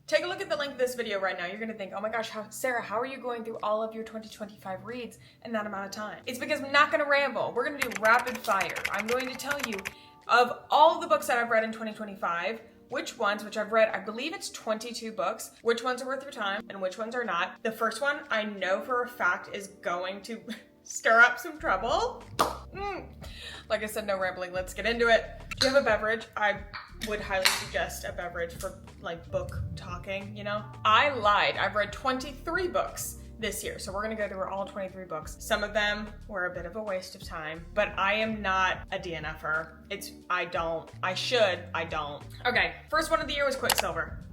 Take a look at the link of this video right now. You're gonna think, oh my gosh, Sarah, how are you going through all of your 2025 reads in that amount of time? It's because I'm not gonna ramble. We're gonna do rapid fire. I'm going to tell you of all of the books that I've read in 2025, which ones, which I've read, I believe it's 22 books, which ones are worth your time and which ones are not. The first one I know for a fact is going to stir up some trouble. Like I said, no rambling, let's get into it. Do you have a beverage? I would highly suggest a beverage for like book talking, you know? I lied, I've read 23 books this year, so we're gonna go through all 23 books. Some of them were a bit of a waste of time, but I am not a DNFer. I don't. Okay, first one of the year was Quicksilver.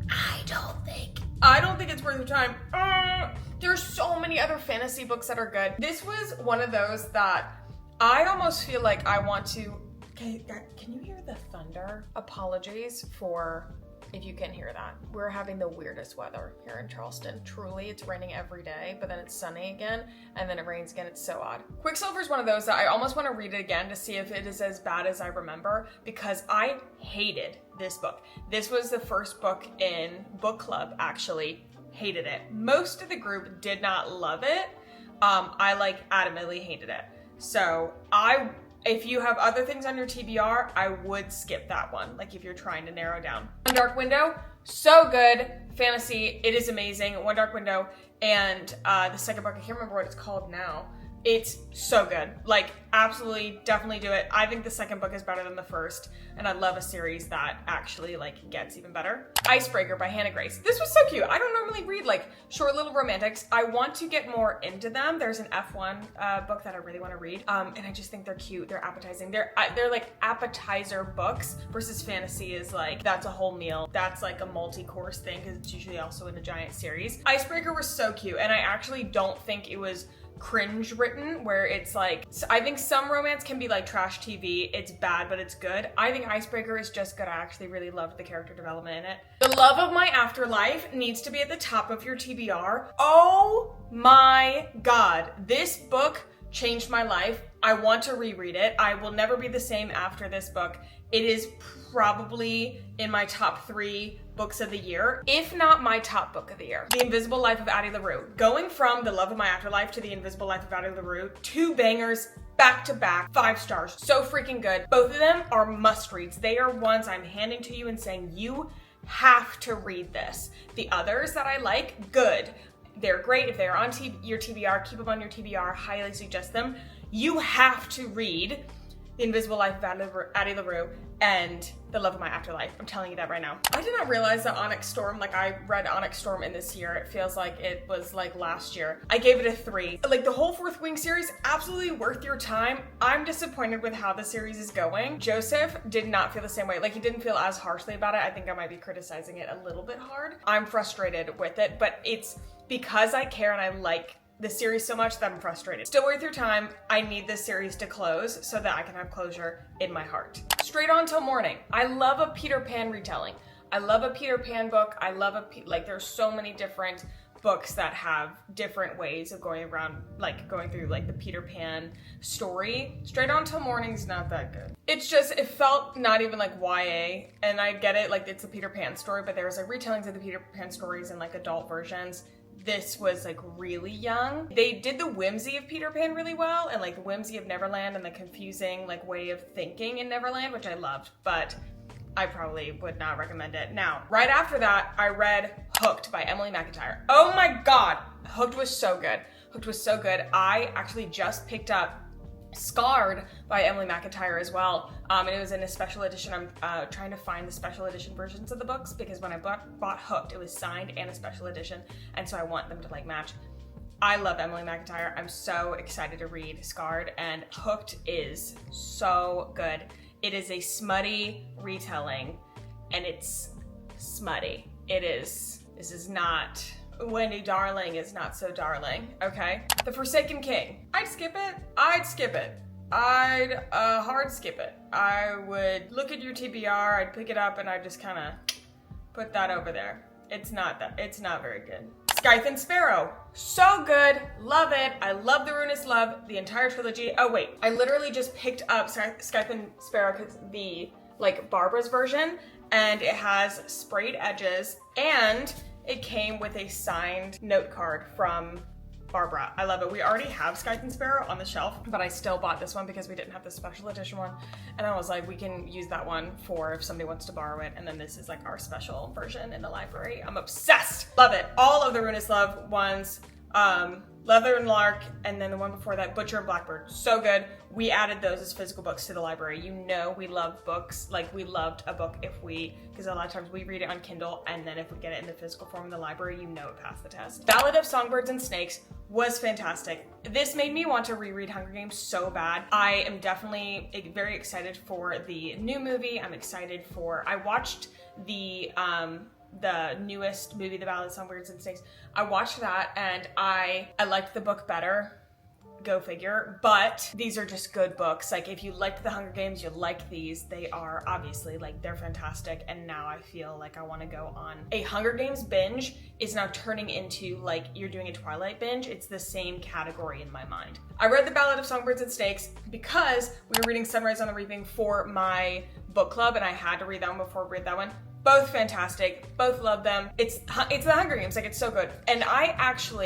I don't think it's worth your time. There's so many other fantasy books that are good. This was one of those that I almost feel like I want to, can you hear the thunder? Apologies for if you can hear that. We're having the weirdest weather here in Charleston. Truly, it's raining every day, but then it's sunny again, and then it rains again. It's so odd. Quicksilver is one of those that I almost want to read it again to see if it is as bad as I remember, because I hated this book. This was the first book in book club, actually. Hated it. Most of the group did not love it. I like adamantly hated it. So if you have other things on your TBR, I would skip that one, like if you're trying to narrow down. One Dark Window, so good. Fantasy, it is amazing. One Dark Window, and the second book, I can't remember what it's called now. It's so good. Like, absolutely, definitely do it. I think the second book is better than the first, and I love a series that actually, like, gets even better. Icebreaker by Hannah Grace. This was so cute. I don't normally read, like, short little romantics. I want to get more into them. There's an F1 book that I really want to read, and I just think they're cute. They're appetizing. They're like appetizer books versus fantasy is like, that's a whole meal. That's like a multi-course thing because it's usually also in a giant series. Icebreaker was so cute, and I actually don't think it was cringe written, where it's like, I think some romance can be like trash TV. It's bad, but it's good. I think Icebreaker is just good. I actually really loved the character development in it. The Love of My Afterlife needs to be at the top of your TBR. Oh my God. This book changed my life. I want to reread it. I will never be the same after this book. It is probably in my top 3 books of the year, if not my top book of the year. The Invisible Life of Addie LaRue. Going from The Love of My Afterlife to The Invisible Life of Addie LaRue, 2 bangers, back to back, 5 stars. So freaking good. Both of them are must reads. They are ones I'm handing to you and saying, you have to read this. The others that I like, good. They're great. If they're on your TBR, keep them on your TBR. Highly suggest them. You have to read The Invisible Life of Addie LaRue and The Love of My Afterlife. I'm telling you that right now. I did not realize that Onyx Storm, like I read Onyx Storm in this year. It feels like it was like last year. I gave it a 3. Like the whole Fourth Wing series, absolutely worth your time. I'm disappointed with how the series is going. Joseph did not feel the same way. Like he didn't feel as harshly about it. I think I might be criticizing it a little bit hard. I'm frustrated with it, but it's because I care and I like the series so much that I'm frustrated. Still worth your time. I need this series to close so that I can have closure in my heart. Straight On Till Morning. I love a Peter Pan retelling. I love a Peter Pan book. I love like there's so many different books that have different ways of going around, like going through like the Peter Pan story. Straight On Till Morning's not that good. It's just, it felt not even like YA, and I get it, like it's a Peter Pan story, but there was like retellings of the Peter Pan stories in like adult versions. This was like really young. They did the whimsy of Peter Pan really well, and like the whimsy of Neverland and the confusing like way of thinking in Neverland, which I loved, but I probably would not recommend it. Now, right after that, I read Hooked by Emily McIntyre. Oh my God, Hooked was so good. Hooked was so good. I actually just picked up Scarred by Emily McIntyre as well, and it was in a special edition. I'm trying to find the special edition versions of the books because when I bought Hooked, it was signed and a special edition, and so I want them to like match. I love Emily McIntyre. I'm so excited to read Scarred, and Hooked is so good. It is a smutty retelling, and it's smutty. It is. This is not Wendy Darling is not so darling, okay? The Forsaken King. I'd skip it. I'd skip it. I'd hard skip it. I would look at your TBR, I'd pick it up, and I'd just kind of put that over there. It's not very good. Scythe and Sparrow. So good. Love it. I love the Ruinous Love, the entire trilogy. Oh wait, I literally just picked up Scythe and Sparrow because the like Barbara's version, and it has sprayed edges, and it came with a signed note card from Barbara. I love it. We already have Scythe and Sparrow on the shelf, but I still bought this one because we didn't have the special edition one. And I was like, we can use that one for if somebody wants to borrow it. And then this is like our special version in the library. I'm obsessed. Love it. All of the Ruinous Love ones, Leather and Lark, and then the one before that, Butcher and Blackbird. So good. We added those as physical books to the library. You know we love books. Like, we loved a book because a lot of times we read it on Kindle, and then if we get it in the physical form in the library, you know it passed the test. Ballad of Songbirds and Snakes was fantastic. This made me want to reread Hunger Games so bad. I am definitely very excited for the new movie. I watched the newest movie, The Ballad of Songbirds and Snakes. I watched that and I liked the book better. Go figure. But these are just good books. Like, if you liked the Hunger Games, you like these. They are obviously, like, they're fantastic. And now I feel like I want to go on a Hunger Games binge is now turning into, like, you're doing a Twilight binge. It's the same category in my mind. I read The Ballad of Songbirds and Snakes because we were reading Sunrise on the Reaping for my book club, and I had to read that one before I read that one. Both fantastic. Both love them. It's the Hunger Games. Like, it's so good. And I haven't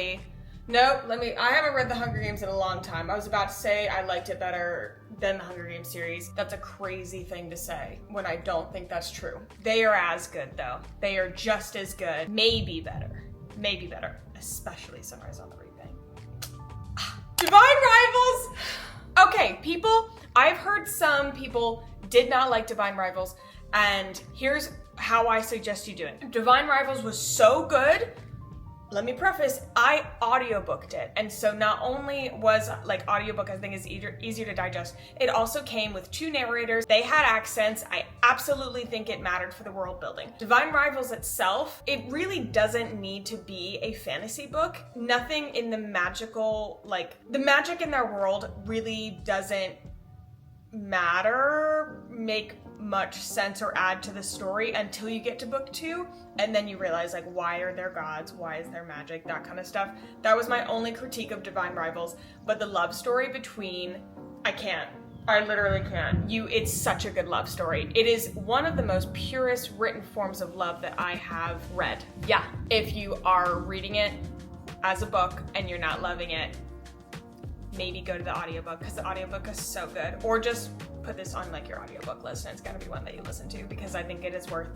read the Hunger Games in a long time. I was about to say I liked it better than the Hunger Games series. That's a crazy thing to say when I don't think that's true. They are as good, though. They are just as good. Maybe better. Maybe better. Especially Sunrise on the Reaping. Divine Rivals! Okay, I've heard some people did not like Divine Rivals, and here's how I suggest you do it. Divine Rivals was so good. Let me preface, I audiobooked it. And so not only was, like, audiobook, I think, is easier to digest, it also came with 2 narrators. They had accents. I absolutely think it mattered for the world building. Divine Rivals itself, it really doesn't need to be a fantasy book. Nothing in the magical, like, the magic in their world really doesn't make much sense or add to the story until you get to book 2, and then you realize, like, why are there gods, why is there magic, that kind of stuff. That was my only critique of Divine Rivals. But the love story between, I literally can't. It's such a good love story. It is one of the most purest written forms of love that I have read. Yeah, if you are reading it as a book and you're not loving it, maybe go to the audiobook, because the audiobook is so good. Or just put this on, like, your audiobook list, and it's gonna be one that you listen to, because I think it is worth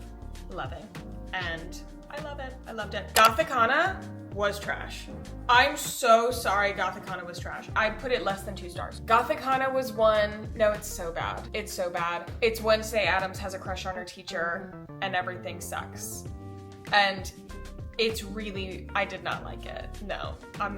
loving. And I love it. I loved it. Gothikana was trash. I'm so sorry Gothikana was trash. I put it less than 2 stars. Gothikana was no, it's so bad. It's so bad. It's Wednesday Addams has a crush on her teacher and everything sucks. And it's really, I did not like it. No. What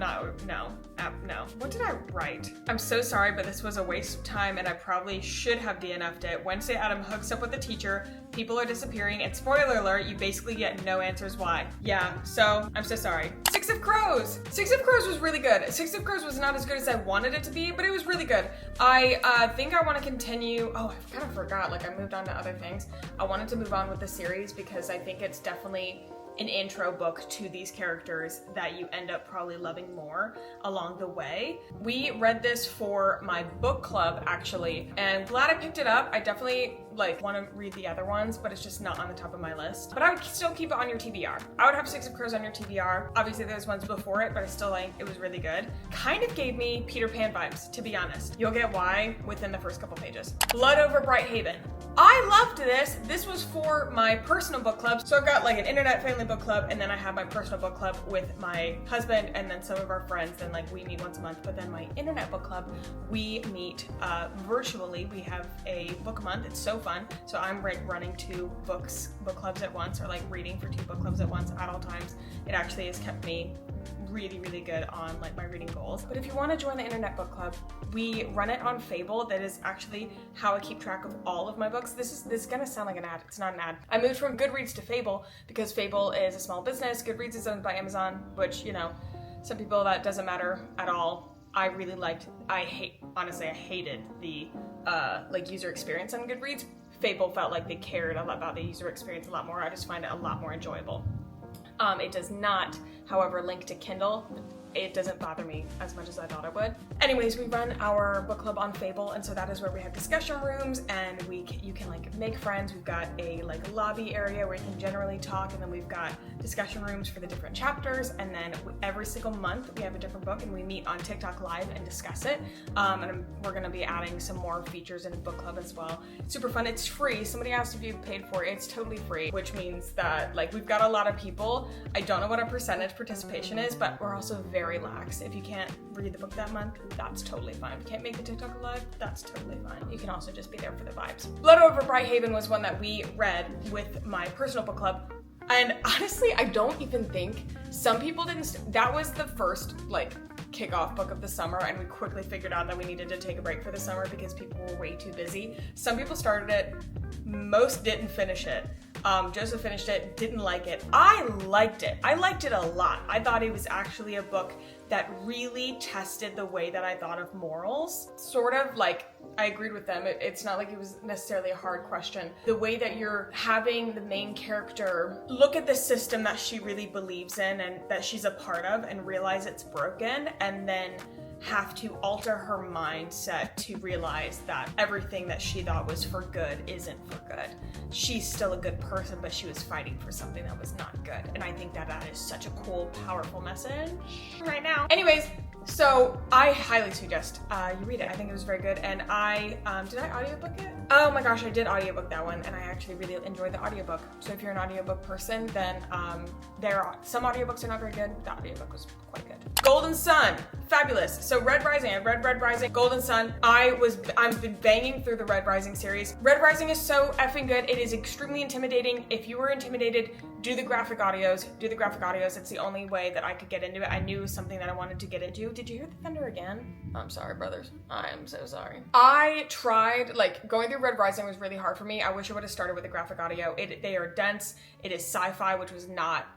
did I write? I'm so sorry, but this was a waste of time, and I probably should have DNF'd it. Wednesday Adam hooks up with the teacher, people are disappearing, and spoiler alert, you basically get no answers why. Yeah, so, I'm so sorry. Six of Crows! Six of Crows was really good. Six of Crows was not as good as I wanted it to be, but it was really good. I think I want to continue, I kind of forgot, like, I moved on to other things. I wanted to move on with the series because I think it's definitely an intro book to these characters that you end up probably loving more along the way. We read this for my book club, actually, and glad I picked it up. I definitely want to read the other ones, but it's just not on the top of my list. But I would still keep it on your TBR. I would have Six of Crows on your TBR. Obviously there's ones before it, but I still it was really good. Kind of gave me Peter Pan vibes, to be honest. You'll get why within the first couple pages. Blood over Bright Haven. I loved this. This was for my personal book club. So I've got like an internet family book club, and then I have my personal book club with my husband and then some of our friends, and we meet once a month. But then my internet book club, we meet virtually. We have a book a month. It's so fun. So I'm running 2 book clubs at once, or reading for 2 book clubs at once at all times. It actually has kept me really, really good on my reading goals. But if you want to join the internet book club, we run it on Fable. That is actually how I keep track of all of my books. This is gonna sound like an ad. It's not an ad. I moved from Goodreads to Fable because Fable is a small business. Goodreads is owned by Amazon, which, some people that doesn't matter at all. I really honestly, I hated the user experience on Goodreads. Fable felt like they cared a lot about the user experience a lot more. I just find it a lot more enjoyable. It does not, however, link to Kindle. it doesn't bother me as much as I thought it would. Anyways, we run our book club on Fable, and so that is where we have discussion rooms, and you can like make friends. We've got a like lobby area where you can generally talk, and then we've got discussion rooms for the different chapters, and then every single month we have a different book, and we meet on TikTok live and discuss it. And we're gonna be adding some more features in the book club as well. Super fun. It's free. Somebody asked if you paid for it. It's totally free, which means that like we've got a lot of people. I don't know what our percentage participation is, but we're also very lax. If you can't read the book that month, that's totally fine. If you can't make the TikTok live, that's totally fine. You can also just be there for the vibes. Blood Over Brighthaven was one that we read with my personal book club. And honestly, I don't even think some people didn't. That was the first like kickoff book of the summer, and we quickly figured out that we needed to take a break for the summer because people were way too busy. Some people started it, most didn't finish it. Joseph finished it, didn't like it. I liked it. I liked it a lot. I thought it was actually a book that really tested the way that I thought of morals. Sort of like, I agreed with them. It's not like it was necessarily a hard question. The way that you're having the main character look at the system that she really believes in and that she's a part of and realize it's broken, and then have to alter her mindset to realize that everything that she thought was for good isn't for good. She's still a good person, but she was fighting for something that was not good. And I think that that is such a cool, powerful message right now. Anyways, so I highly suggest you read it. I think it was very good. And did I audiobook it? Oh my gosh, I did audiobook that one, and I actually really enjoyed the audiobook. So if you're an audiobook person, then some audiobooks are not very good. The audiobook was quite good. Golden Sun, fabulous. So Red Rising, I read Red Rising. Golden Sun, I've been banging through the Red Rising series. Red Rising is so effing good. It is extremely intimidating. If you were intimidated, do the graphic audios. Do the graphic audios. It's the only way that I could get into it. I knew it was something that I wanted to get into. Did you hear the thunder again? I'm sorry, brothers. I am so sorry. I tried, like, going through Red Rising was really hard for me. I wish I would have started with the graphic audio. They are dense. It is sci-fi, which was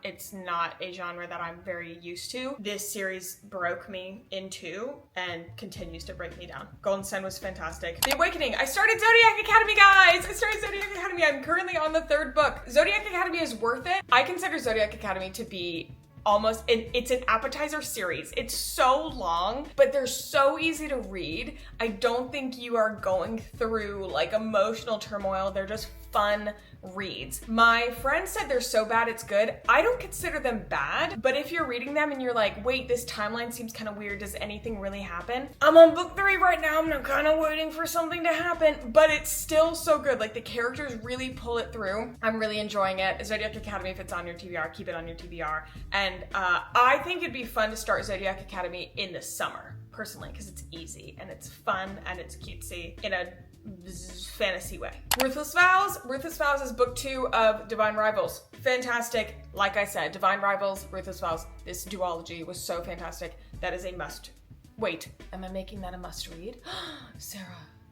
it's not a genre that I'm very used to. This series broke me in two and continues to break me down. Golden Sun was fantastic. The Awakening. I started Zodiac Academy, guys! I started Zodiac Academy. I'm currently on the 3rd book. Zodiac Academy is worth it. I consider Zodiac Academy to be it's an appetizer series. It's so long, but they're so easy to read. I don't think you are going through like emotional turmoil. They're just fun reads. My friend said they're so bad it's good. I don't consider them bad, but if you're reading them and you're like, wait, this timeline seems kind of weird, does anything really happen? I'm on book 3 right now and I'm kind of waiting for something to happen, but it's still so good. Like the characters really pull it through. I'm really enjoying it. Zodiac Academy, if it's on your TBR, keep it on your TBR. And I think it'd be fun to start Zodiac Academy in the summer, personally, because it's easy and it's fun and it's cutesy in a fantasy way. Ruthless Vows. Ruthless Vows is book 2 of Divine Rivals. Fantastic. Like I said, Divine Rivals, Ruthless Vows. This duology was so fantastic. That is a must. Wait, am I making that a must read? Sarah.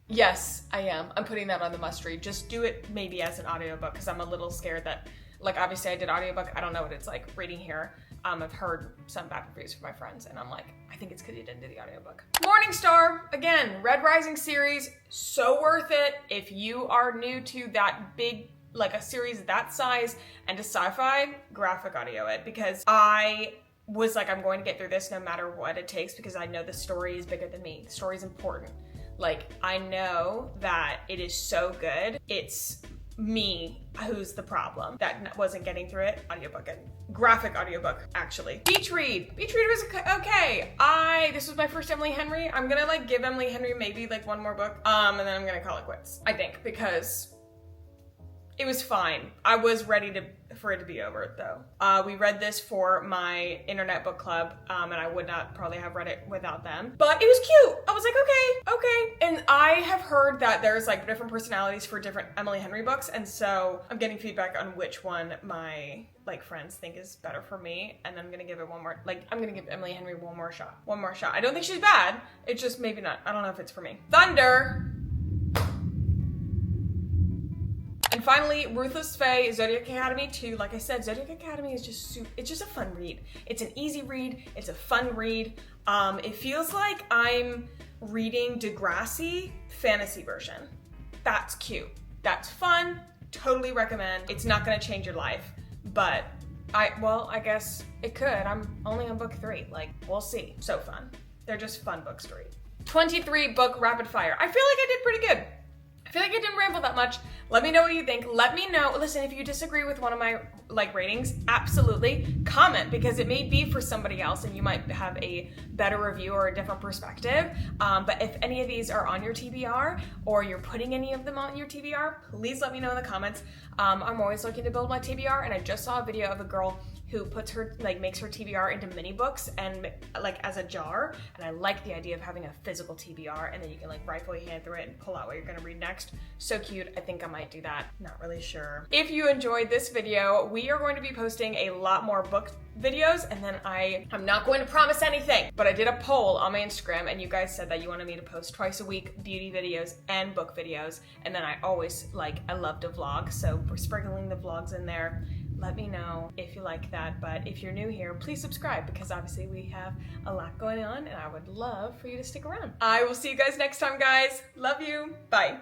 Yes, I am. I'm putting that on the must read. Just do it maybe as an audiobook because I'm a little scared that, like, obviously I did audiobook. I don't know what it's like reading here. I've heard some bad reviews from my friends and I'm like, I think it's because you didn't do the audiobook. Morning Star, again, Red Rising series, so worth it. If you are new to that big, like a series that size and to sci-fi, graphic audio it, because I was like, I'm going to get through this no matter what it takes because I know the story is bigger than me. The story is important. Like, I know that it is so good. It's me who's the problem that wasn't getting through it. Audiobook and graphic audiobook, actually. Beach read was okay. This was my first Emily Henry. I'm gonna like give Emily Henry maybe like one more book, and then I'm gonna call it quits, I think, because it was fine. I was ready for it to be over though. We read this for my internet book club, and I would not probably have read it without them, but it was cute. I was like, okay. And I have heard that there's like different personalities for different Emily Henry books, and so I'm getting feedback on which one my like friends think is better for me, and I'm gonna give it one more, like I'm gonna give Emily Henry one more shot. I don't think she's bad. It's just maybe not. I don't know if it's for me. Thunder. And finally, Ruthless Fae, Zodiac Academy 2. Like I said, Zodiac Academy is it's just a fun read. It's an easy read. It's a fun read. It feels like I'm reading Degrassi fantasy version. That's cute. That's fun. Totally recommend. It's not gonna change your life, but Well, I guess it could. I'm only on book 3. Like, we'll see. So fun. They're just fun books to read. 23 book rapid fire. I feel like I did pretty good. I feel like I didn't ramble that much. Let me know what you think. Let me know. Listen, if you disagree with one of my ratings, absolutely comment, because it may be for somebody else and you might have a better review or a different perspective. But if any of these are on your TBR or you're putting any of them on your TBR, please let me know in the comments. I'm always looking to build my TBR, and I just saw a video of a girl who puts her, makes her TBR into mini books and as a jar. And I like the idea of having a physical TBR, and then you can rifle your hand through it and pull out what you're gonna read next. So cute. I think I might do that. Not really sure. If you enjoyed this video, we are going to be posting a lot more book videos, and then I'm not going to promise anything, but I did a poll on my Instagram, and you guys said that you wanted me to post twice a week beauty videos and book videos. And then I always I love to vlog, so we're sprinkling the vlogs in there. Let me know if you like that, but if you're new here, please subscribe, because obviously we have a lot going on and I would love for you to stick around. I will see you guys next time, guys. Love you. Bye.